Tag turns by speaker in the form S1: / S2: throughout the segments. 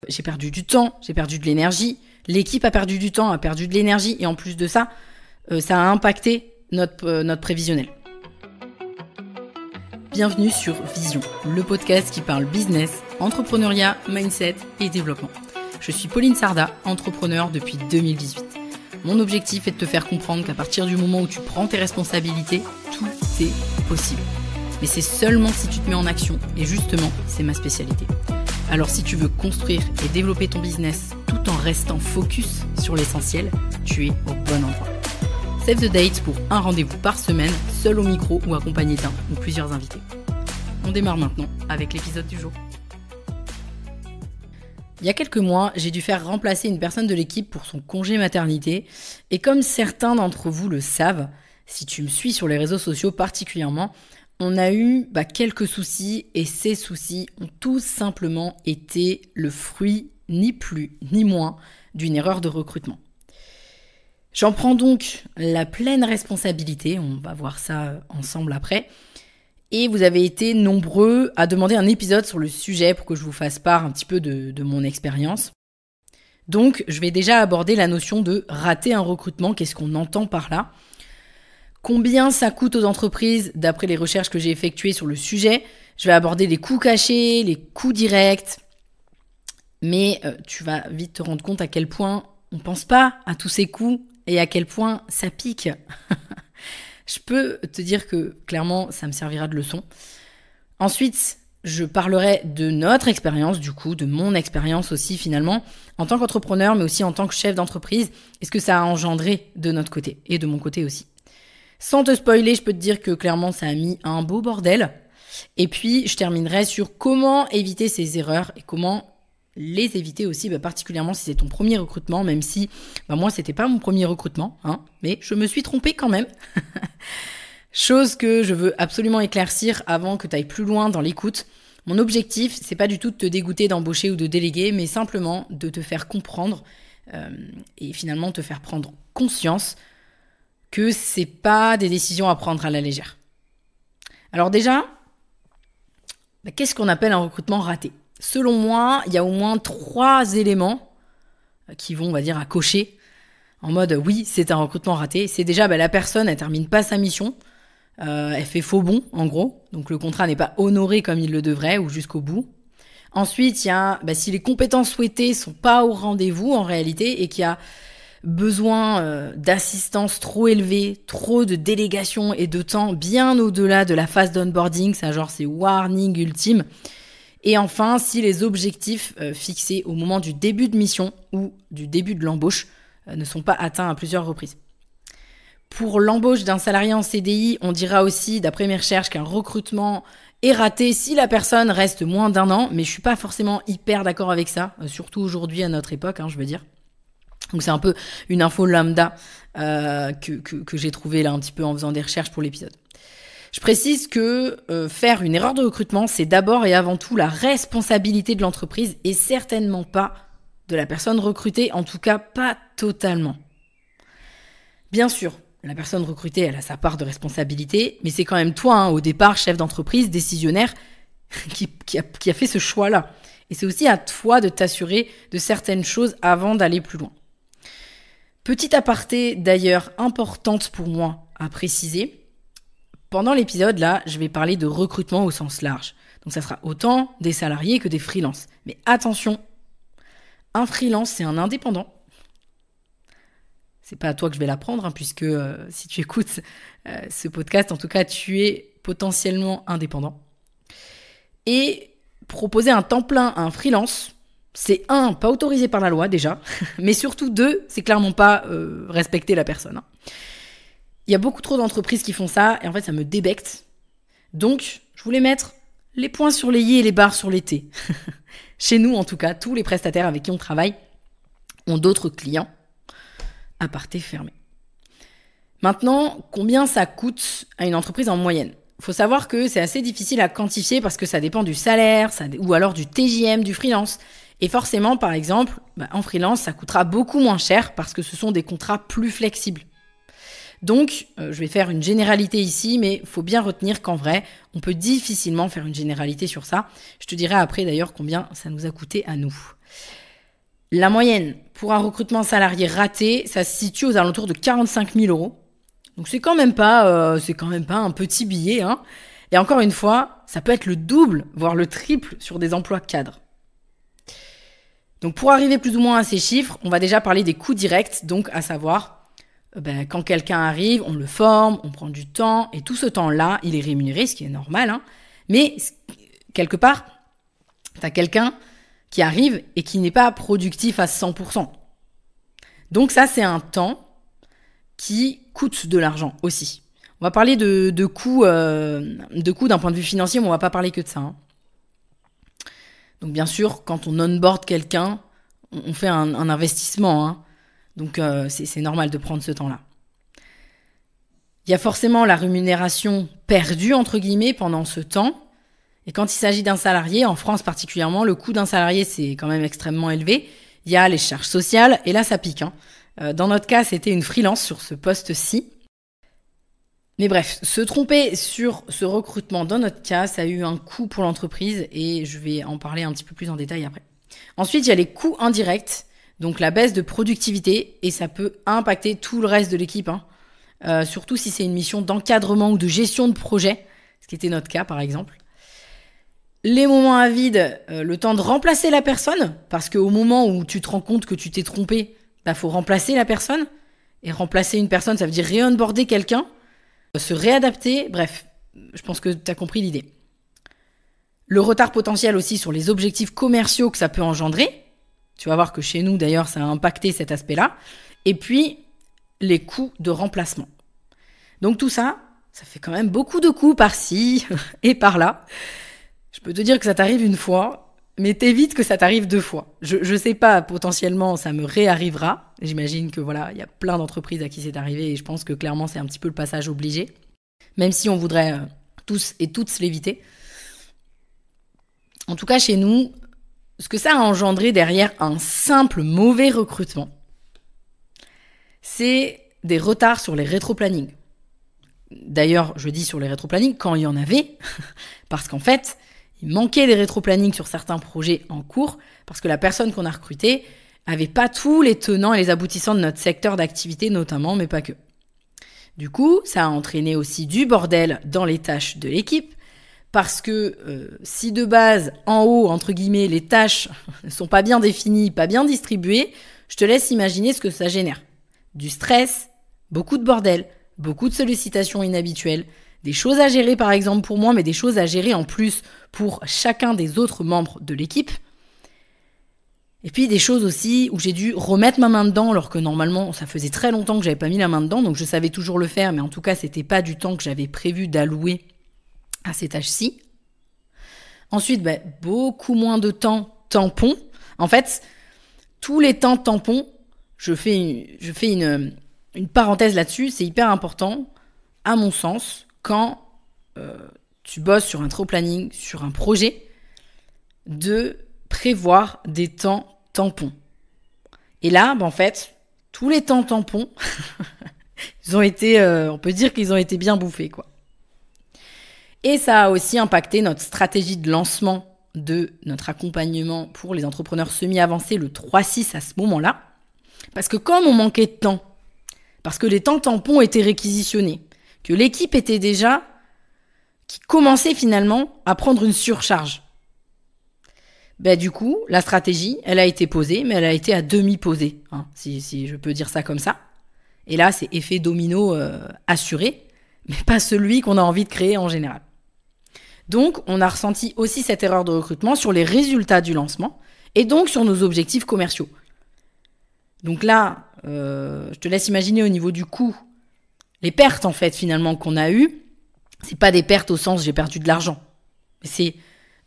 S1: J'ai perdu du temps, j'ai perdu de l'énergie. L'équipe a perdu du temps, a perdu de l'énergie. Et en plus de ça, ça a impacté notre prévisionnel. Bienvenue sur Vision, le podcast qui parle business, entrepreneuriat, mindset et développement. Je suis Pauline Sarda, entrepreneur depuis 2018. Mon objectif est de te faire comprendre qu'à partir du moment où tu prends tes responsabilités, tout est possible. Mais c'est seulement si tu te mets en action, et justement, c'est ma spécialité. Alors si tu veux construire et développer ton business tout en restant focus sur l'essentiel, tu es au bon endroit. Save the date pour un rendez-vous par semaine, seul au micro ou accompagné d'un ou plusieurs invités. On démarre maintenant avec l'épisode du jour. Il y a quelques mois, j'ai dû faire remplacer une personne de l'équipe pour son congé maternité. Et comme certains d'entre vous le savent, si tu me suis sur les réseaux sociaux particulièrement, on a eu quelques soucis et ces soucis ont tout simplement été le fruit, ni plus ni moins, d'une erreur de recrutement. J'en prends donc la pleine responsabilité, on va voir ça ensemble après. Et vous avez été nombreux à demander un épisode sur le sujet pour que je vous fasse part un petit peu de mon expérience. Donc, je vais déjà aborder la notion de rater un recrutement. Qu'est-ce qu'on entend par là ? Combien ça coûte aux entreprises d'après les recherches que j'ai effectuées sur le sujet ? Je vais aborder les coûts cachés, les coûts directs. Mais tu vas vite te rendre compte à quel point on ne pense pas à tous ces coûts et à quel point ça pique. Je peux te dire que, clairement, ça me servira de leçon. Ensuite, je parlerai de notre expérience, du coup, de mon expérience aussi, finalement, en tant qu'entrepreneur, mais aussi en tant que chef d'entreprise, et ce que ça a engendré de notre côté, et de mon côté aussi. Sans te spoiler, je peux te dire que, clairement, ça a mis un beau bordel. Et puis, je terminerai sur comment éviter ces erreurs, et comment les éviter aussi, particulièrement si c'est ton premier recrutement, même si moi, c'était pas mon premier recrutement, mais je me suis trompée quand même. Chose que je veux absolument éclaircir avant que tu ailles plus loin dans l'écoute. Mon objectif, c'est pas du tout de te dégoûter d'embaucher ou de déléguer, mais simplement de te faire comprendre et finalement te faire prendre conscience que c'est pas des décisions à prendre à la légère. Alors déjà, qu'est-ce qu'on appelle un recrutement raté ? Selon moi, il y a au moins 3 éléments qui vont, on va dire, à cocher en mode oui, c'est un recrutement raté. C'est déjà la personne, elle termine pas sa mission, elle fait faux bond en gros, donc le contrat n'est pas honoré comme il le devrait ou jusqu'au bout. Ensuite, il y a si les compétences souhaitées sont pas au rendez-vous en réalité et qu'il y a besoin d'assistance trop élevée, trop de délégation et de temps bien au-delà de la phase d'onboarding, ça genre c'est warning ultime. Et enfin, si les objectifs fixés au moment du début de mission ou du début de l'embauche ne sont pas atteints à plusieurs reprises. Pour l'embauche d'un salarié en CDI, on dira aussi, d'après mes recherches, qu'un recrutement est raté si la personne reste moins d'1 an, mais je suis pas forcément hyper d'accord avec ça, surtout aujourd'hui à notre époque, je veux dire. Donc c'est un peu une info lambda que j'ai trouvée là un petit peu en faisant des recherches pour l'épisode. Je précise que faire une erreur de recrutement, c'est d'abord et avant tout la responsabilité de l'entreprise et certainement pas de la personne recrutée, en tout cas pas totalement. Bien sûr, la personne recrutée, elle a sa part de responsabilité, mais c'est quand même toi, au départ, chef d'entreprise, décisionnaire, qui a fait ce choix-là. Et c'est aussi à toi de t'assurer de certaines choses avant d'aller plus loin. Petite aparté d'ailleurs importante pour moi à préciser, pendant l'épisode, là, je vais parler de recrutement au sens large. Donc ça sera autant des salariés que des freelances. Mais attention, un freelance, c'est un indépendant. C'est pas à toi que je vais l'apprendre, puisque si tu écoutes ce podcast, en tout cas, tu es potentiellement indépendant. Et proposer un temps plein à un freelance, c'est 1, pas autorisé par la loi déjà, mais surtout 2, c'est clairement pas respecter la personne. Il y a beaucoup trop d'entreprises qui font ça, et en fait, ça me débecte. Donc, je voulais mettre les points sur les i et les barres sur les t. Chez nous, en tout cas, tous les prestataires avec qui on travaille ont d'autres clients, aparté fermé. Maintenant, combien ça coûte à une entreprise en moyenne ? Il faut savoir que c'est assez difficile à quantifier parce que ça dépend du salaire ou alors du TJM du freelance. Et forcément, par exemple, en freelance, ça coûtera beaucoup moins cher parce que ce sont des contrats plus flexibles. Donc, je vais faire une généralité ici, mais il faut bien retenir qu'en vrai, on peut difficilement faire une généralité sur ça. Je te dirai après d'ailleurs combien ça nous a coûté à nous. La moyenne pour un recrutement salarié raté, ça se situe aux alentours de 45 000 euros. Donc c'est quand même pas un petit billet, hein. Et encore une fois, ça peut être le double, voire le triple sur des emplois cadres. Donc pour arriver plus ou moins à ces chiffres, on va déjà parler des coûts directs, donc à savoir, quand quelqu'un arrive, on le forme, on prend du temps, et tout ce temps-là, il est rémunéré, ce qui est normal, hein. Mais quelque part, t'as quelqu'un qui arrive et qui n'est pas productif à 100%. Donc ça, c'est un temps qui coûte de l'argent aussi. On va parler de coûts d'un point de vue financier, mais on va pas parler que de ça, hein. Donc bien sûr, quand on onboard quelqu'un, on fait un investissement, hein. Donc c'est normal de prendre ce temps-là. Il y a forcément la rémunération perdue, entre guillemets, pendant ce temps. Et quand il s'agit d'un salarié, en France particulièrement, le coût d'un salarié, c'est quand même extrêmement élevé. Il y a les charges sociales, et là, ça pique, hein. Dans notre cas, c'était une freelance sur ce poste-ci. Mais bref, se tromper sur ce recrutement, dans notre cas, ça a eu un coût pour l'entreprise, et je vais en parler un petit peu plus en détail après. Ensuite, il y a les coûts indirects, donc la baisse de productivité, et ça peut impacter tout le reste de l'équipe, hein. Surtout si c'est une mission d'encadrement ou de gestion de projet, ce qui était notre cas par exemple. Les moments à vide, le temps de remplacer la personne, parce qu'au moment où tu te rends compte que tu t'es trompé, faut remplacer la personne. Et remplacer une personne, ça veut dire réonboarder quelqu'un, se réadapter, bref, je pense que tu as compris l'idée. Le retard potentiel aussi sur les objectifs commerciaux que ça peut engendrer. Tu vas voir que chez nous, d'ailleurs, ça a impacté cet aspect-là. Et puis, les coûts de remplacement. Donc tout ça, ça fait quand même beaucoup de coûts par-ci et par-là. Je peux te dire que ça t'arrive une fois, mais t'évites que ça t'arrive 2 fois. Je sais pas, potentiellement, ça me réarrivera. J'imagine que voilà, il y a plein d'entreprises à qui c'est arrivé et je pense que clairement, c'est un petit peu le passage obligé. Même si on voudrait tous et toutes l'éviter. En tout cas, chez nous, ce que ça a engendré derrière un simple mauvais recrutement, c'est des retards sur les rétroplanning. D'ailleurs, je dis sur les rétroplanning quand il y en avait, parce qu'en fait, il manquait des rétroplanning sur certains projets en cours, parce que la personne qu'on a recrutée avait pas tous les tenants et les aboutissants de notre secteur d'activité notamment, mais pas que. Du coup, ça a entraîné aussi du bordel dans les tâches de l'équipe, parce que si de base, en haut, entre guillemets, les tâches ne sont pas bien définies, pas bien distribuées, je te laisse imaginer ce que ça génère. Du stress, beaucoup de bordel, beaucoup de sollicitations inhabituelles, des choses à gérer par exemple pour moi, mais des choses à gérer en plus pour chacun des autres membres de l'équipe. Et puis des choses aussi où j'ai dû remettre ma main dedans, alors que normalement ça faisait très longtemps que j'avais pas mis la main dedans, donc je savais toujours le faire, mais en tout cas c'était pas du temps que j'avais prévu d'allouer à ces tâches-ci. Ensuite, beaucoup moins de temps tampon. En fait, tous les temps tampons, je fais une parenthèse là-dessus, c'est hyper important, à mon sens, quand tu bosses sur un rétroplanning, sur un projet, de prévoir des temps tampons. Et là, en fait, tous les temps tampons, ils ont été, on peut dire qu'ils ont été bien bouffés, quoi. Et ça a aussi impacté notre stratégie de lancement de notre accompagnement pour les entrepreneurs semi-avancés, le 3-6 à ce moment-là. Parce que comme on manquait de temps, parce que les temps tampons étaient réquisitionnés, que l'équipe était déjà, qui commençait finalement à prendre une surcharge. Du coup, la stratégie, elle a été posée, mais elle a été à demi-posée, hein, si je peux dire ça comme ça. Et là, c'est effet domino assuré, mais pas celui qu'on a envie de créer en général. Donc, on a ressenti aussi cette erreur de recrutement sur les résultats du lancement, et donc sur nos objectifs commerciaux. Donc là, je te laisse imaginer au niveau du coût, les pertes en fait finalement qu'on a eues, c'est pas des pertes au sens j'ai perdu de l'argent, c'est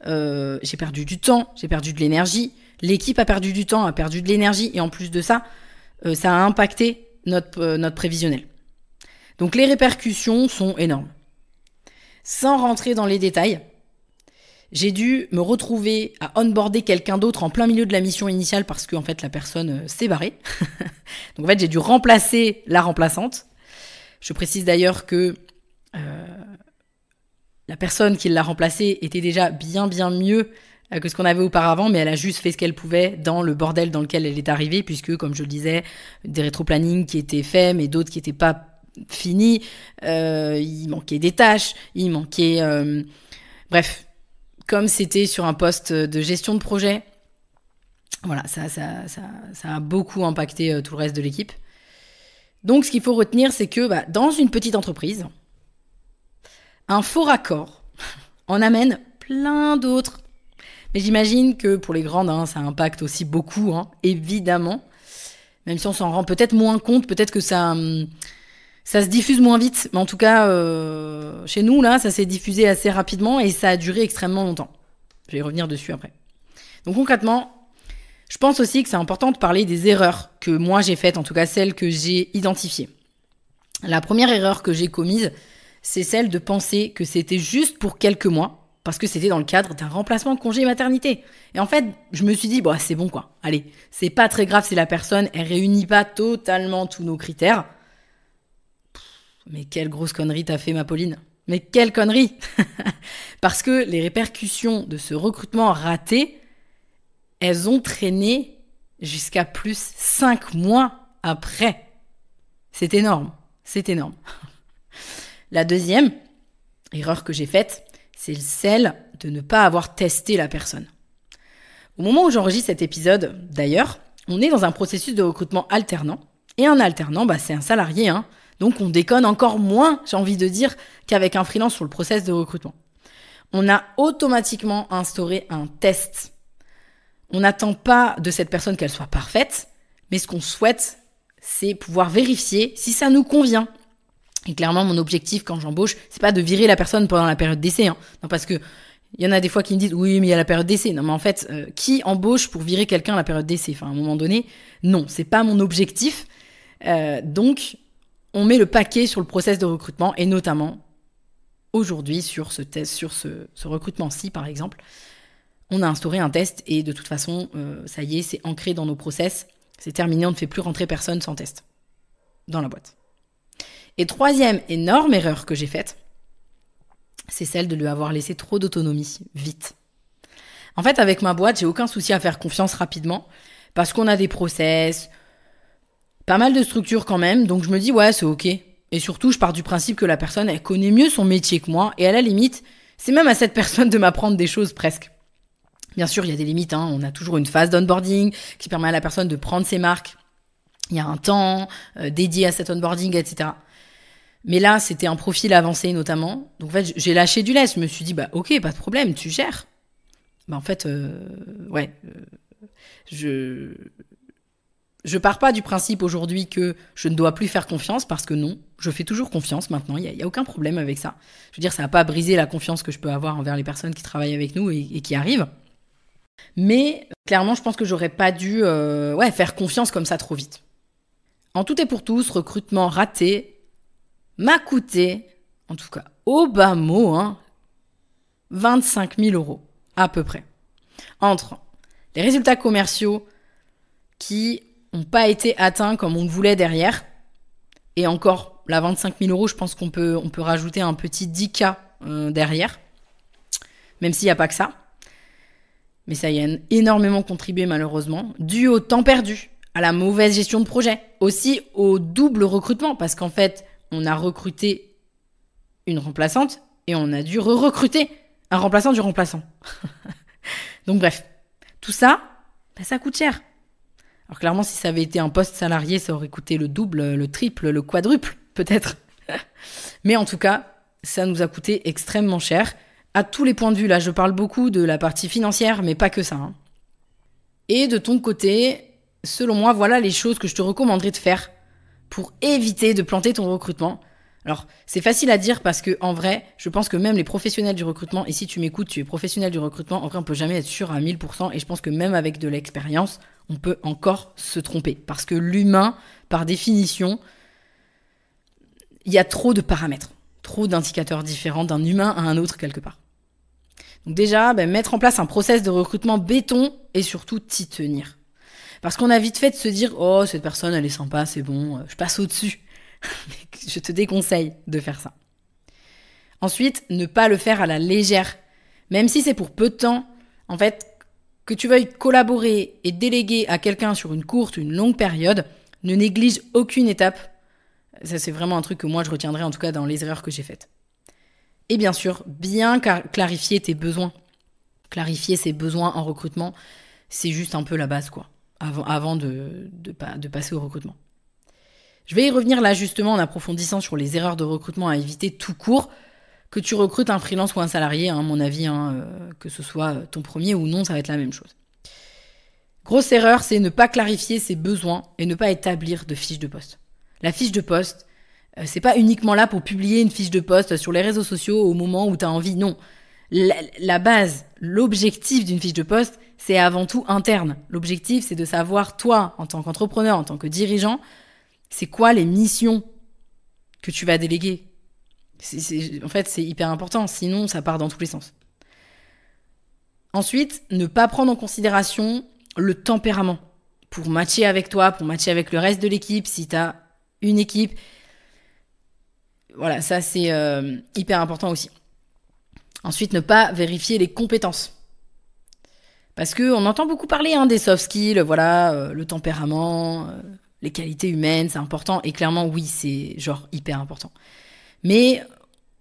S1: j'ai perdu du temps, j'ai perdu de l'énergie, l'équipe a perdu du temps, a perdu de l'énergie, et en plus de ça, ça a impacté notre prévisionnel. Donc les répercussions sont énormes. Sans rentrer dans les détails, j'ai dû me retrouver à onboarder quelqu'un d'autre en plein milieu de la mission initiale parce que en fait la personne s'est barrée. Donc en fait j'ai dû remplacer la remplaçante. Je précise d'ailleurs que la personne qui l'a remplacée était déjà bien mieux que ce qu'on avait auparavant, mais elle a juste fait ce qu'elle pouvait dans le bordel dans lequel elle est arrivée, puisque, comme je le disais, des rétro-plannings qui étaient faits, mais d'autres qui n'étaient pas finis, il manquait des tâches, il manquait... Bref, comme c'était sur un poste de gestion de projet, voilà, ça a beaucoup impacté tout le reste de l'équipe. Donc, ce qu'il faut retenir, c'est que dans une petite entreprise, un faux raccord en amène plein d'autres. Mais j'imagine que pour les grandes, ça impacte aussi beaucoup, évidemment. Même si on s'en rend peut-être moins compte, peut-être que ça se diffuse moins vite. Mais en tout cas, chez nous, là, ça s'est diffusé assez rapidement et ça a duré extrêmement longtemps. Je vais y revenir dessus après. Donc concrètement, je pense aussi que c'est important de parler des erreurs que moi j'ai faites, en tout cas celles que j'ai identifiées. La première erreur que j'ai commise, c'est celle de penser que c'était juste pour quelques mois, parce que c'était dans le cadre d'un remplacement de congé maternité. Et en fait, je me suis dit, c'est bon quoi. Allez, c'est pas très grave si la personne, elle réunit pas totalement tous nos critères. Mais quelle grosse connerie t'as fait, ma Pauline. Mais quelle connerie. Parce que les répercussions de ce recrutement raté, elles ont traîné jusqu'à plus 5 mois après. C'est énorme. C'est énorme. La deuxième erreur que j'ai faite, c'est celle de ne pas avoir testé la personne. Au moment où j'enregistre cet épisode, d'ailleurs, on est dans un processus de recrutement alternant. Et un alternant, c'est un salarié, Donc on déconne encore moins, j'ai envie de dire, qu'avec un freelance sur le process de recrutement. On a automatiquement instauré un test. On n'attend pas de cette personne qu'elle soit parfaite, mais ce qu'on souhaite, c'est pouvoir vérifier si ça nous convient. Et clairement, mon objectif quand j'embauche, c'est pas de virer la personne pendant la période d'essai. Non, parce que il y en a des fois qui me disent oui, mais il y a la période d'essai. Non, mais en fait, qui embauche pour virer quelqu'un à la période d'essai ? À un moment donné, non, c'est pas mon objectif. Donc, on met le paquet sur le process de recrutement et notamment aujourd'hui sur ce test, sur ce recrutement-ci par exemple, on a instauré un test et de toute façon, ça y est, c'est ancré dans nos process. C'est terminé, on ne fait plus rentrer personne sans test dans la boîte. Et troisième énorme erreur que j'ai faite, c'est celle de lui avoir laissé trop d'autonomie vite. En fait, avec ma boîte, j'ai aucun souci à faire confiance rapidement parce qu'on a des process, pas mal de structures quand même, donc je me dis ouais, c'est ok. Et surtout, je pars du principe que la personne, elle connaît mieux son métier que moi et à la limite, c'est même à cette personne de m'apprendre des choses presque. Bien sûr, il y a des limites, on a toujours une phase d'onboarding qui permet à la personne de prendre ses marques. Il y a un temps dédié à cet onboarding, etc. Mais là, c'était un profil avancé notamment. Donc en fait, j'ai lâché du lest. Je me suis dit, ok, pas de problème, tu gères. En fait, je pars pas du principe aujourd'hui que je ne dois plus faire confiance parce que non, je fais toujours confiance maintenant. Il y a aucun problème avec ça. Je veux dire, ça n'a pas brisé la confiance que je peux avoir envers les personnes qui travaillent avec nous et qui arrivent. Mais clairement, je pense que j'aurais pas dû faire confiance comme ça trop vite. En tout et pour tout, ce recrutement raté m'a coûté, en tout cas au bas mot, 25 000 € à peu près. Entre les résultats commerciaux qui n'ont pas été atteints comme on le voulait derrière, et encore, la 25 000 €, je pense qu'on peut rajouter un petit 10K derrière, même s'il n'y a pas que ça. Mais ça y a énormément contribué malheureusement, dû au temps perdu, à la mauvaise gestion de projet, aussi au double recrutement, parce qu'en fait, on a recruté une remplaçante et on a dû recruter un remplaçant du remplaçant. Donc bref, tout ça, ça coûte cher. Alors clairement, si ça avait été un poste salarié, ça aurait coûté le double, le triple, le quadruple, peut-être. Mais en tout cas, ça nous a coûté extrêmement cher. À tous les points de vue, là, je parle beaucoup de la partie financière, mais pas que ça. Et de ton côté, selon moi, voilà les choses que je te recommanderais de faire pour éviter de planter ton recrutement. Alors, c'est facile à dire parce que, en vrai, je pense que même les professionnels du recrutement, et si tu m'écoutes, tu es professionnel du recrutement, en vrai, on peut jamais être sûr à 1000%, et je pense que même avec de l'expérience, on peut encore se tromper. Parce que l'humain, par définition, il y a trop de paramètres, trop d'indicateurs différents d'un humain à un autre quelque part. Donc déjà, mettre en place un process de recrutement béton et surtout t'y tenir. Parce qu'on a vite fait de se dire « Oh, cette personne, elle est sympa, c'est bon, je passe au-dessus. » Je te déconseille de faire ça. Ensuite, ne pas le faire à la légère. Même si c'est pour peu de temps, En fait, que tu veuilles collaborer et déléguer à quelqu'un sur une courte ou une longue période, ne néglige aucune étape. Ça, c'est vraiment un truc que moi, je retiendrai, en tout cas, dans les erreurs que j'ai faites. Et bien sûr, bien clarifier tes besoins. Clarifier ses besoins en recrutement, c'est juste un peu la base, quoi, avant de passer au recrutement. Je vais y revenir là, justement, en approfondissant sur les erreurs de recrutement à éviter tout court. Que tu recrutes un freelance ou un salarié, à mon avis, que ce soit ton premier ou non, ça va être la même chose. Grosse erreur, c'est ne pas clarifier ses besoins et ne pas établir de fiche de poste. La fiche de poste, c'est pas uniquement là pour publier une fiche de poste sur les réseaux sociaux au moment où tu as envie, non. La base, l'objectif d'une fiche de poste, c'est avant tout interne. L'objectif, c'est de savoir, toi, en tant qu'entrepreneur, en tant que dirigeant, c'est quoi les missions que tu vas déléguer. En fait, c'est hyper important, sinon ça part dans tous les sens. Ensuite, ne pas prendre en considération le tempérament pour matcher avec toi, pour matcher avec le reste de l'équipe, si tu as une équipe. Voilà, ça c'est hyper important aussi. Ensuite, ne pas vérifier les compétences. Parce qu'on entend beaucoup parler des soft skills, voilà, le tempérament, les qualités humaines, c'est important. Et clairement, oui, c'est genre hyper important. Mais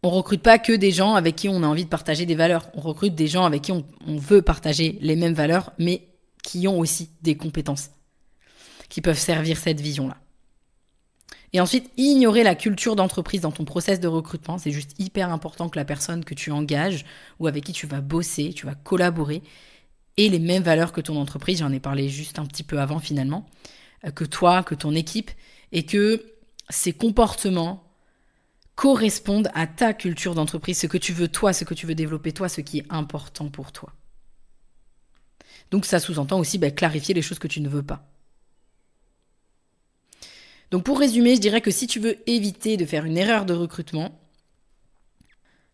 S1: on recrute pas que des gens avec qui on a envie de partager des valeurs. On recrute des gens avec qui on veut partager les mêmes valeurs, mais qui ont aussi des compétences qui peuvent servir cette vision-là. Et ensuite, ignorer la culture d'entreprise dans ton process de recrutement. C'est juste hyper important que la personne que tu engages ou avec qui tu vas bosser, tu vas collaborer, ait les mêmes valeurs que ton entreprise. J'en ai parlé juste un petit peu avant finalement. Que toi, que ton équipe, et que ces comportements correspondent à ta culture d'entreprise, ce que tu veux toi, ce que tu veux développer toi, ce qui est important pour toi. Donc ça sous-entend aussi clarifier les choses que tu ne veux pas. Donc pour résumer, je dirais que si tu veux éviter de faire une erreur de recrutement,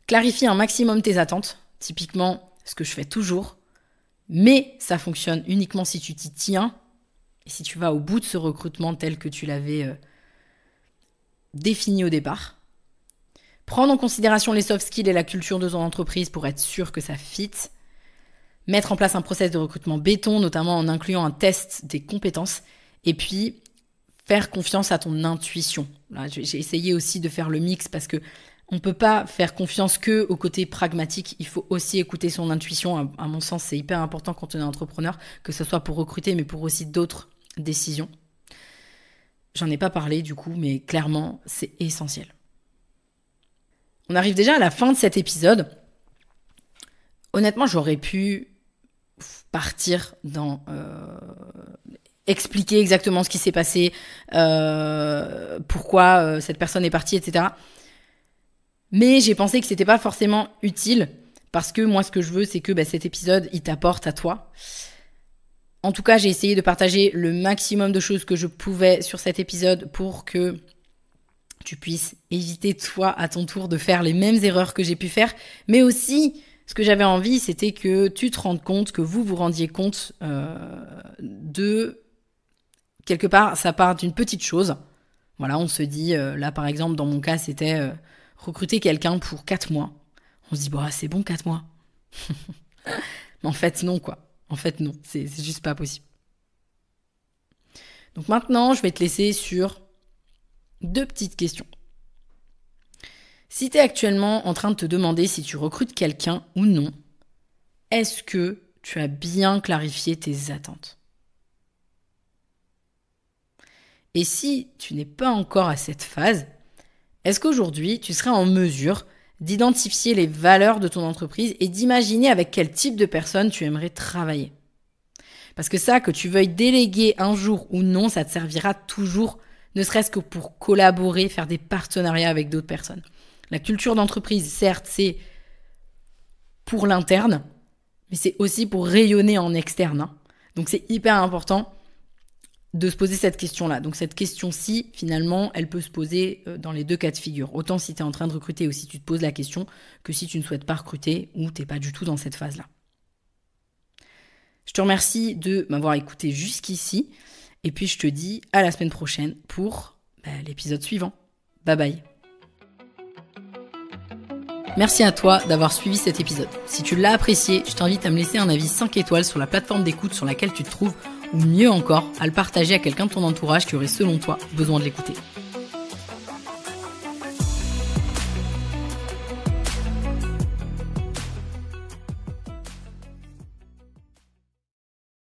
S1: clarifie un maximum tes attentes, typiquement ce que je fais toujours, mais ça fonctionne uniquement si tu t'y tiens et si tu vas au bout de ce recrutement tel que tu l'avais défini au départ. Prendre en considération les soft skills et la culture de ton entreprise pour être sûr que ça fit. Mettre en place un process de recrutement béton, notamment en incluant un test des compétences. Et puis, faire confiance à ton intuition. Là, j'ai essayé aussi de faire le mix parce que on peut pas faire confiance que au côté pragmatique. Il faut aussi écouter son intuition. À mon sens, c'est hyper important quand on est entrepreneur, que ce soit pour recruter, mais pour aussi d'autres décisions. J'en ai pas parlé du coup, mais clairement, c'est essentiel. On arrive déjà à la fin de cet épisode. Honnêtement, j'aurais pu partir dans expliquer exactement ce qui s'est passé, pourquoi cette personne est partie, etc. Mais j'ai pensé que c'était pas forcément utile parce que moi, ce que je veux, c'est que cet épisode, il t'apporte à toi. En tout cas, j'ai essayé de partager le maximum de choses que je pouvais sur cet épisode pour que tu puisses éviter toi à ton tour de faire les mêmes erreurs que j'ai pu faire, mais aussi ce que j'avais envie, c'était que tu te rendes compte, que vous vous rendiez compte de quelque part, ça part d'une petite chose. Voilà, on se dit, là par exemple, dans mon cas, c'était recruter quelqu'un pour 4 mois. On se dit, c'est bon 4 mois. Mais en fait, non, quoi. En fait, non, c'est juste pas possible. Donc maintenant, je vais te laisser sur 2 petites questions. Si tu es actuellement en train de te demander si tu recrutes quelqu'un ou non, est-ce que tu as bien clarifié tes attentes ? Et si tu n'es pas encore à cette phase, est-ce qu'aujourd'hui, tu serais en mesure d'identifier les valeurs de ton entreprise et d'imaginer avec quel type de personne tu aimerais travailler ? Parce que ça, que tu veuilles déléguer un jour ou non, ça te servira toujours, ne serait-ce que pour collaborer, faire des partenariats avec d'autres personnes. La culture d'entreprise, certes, c'est pour l'interne, mais c'est aussi pour rayonner en externe. Donc c'est hyper important de se poser cette question-là. Donc cette question-ci, finalement, elle peut se poser dans les 2 cas de figure. Autant si tu es en train de recruter ou si tu te poses la question, que si tu ne souhaites pas recruter ou tu n'es pas du tout dans cette phase-là. Je te remercie de m'avoir écouté jusqu'ici. Et puis je te dis à la semaine prochaine pour l'épisode suivant. Bye bye. Merci à toi d'avoir suivi cet épisode. Si tu l'as apprécié, je t'invite à me laisser un avis 5 étoiles sur la plateforme d'écoute sur laquelle tu te trouves, ou mieux encore, à le partager à quelqu'un de ton entourage qui aurait selon toi besoin de l'écouter.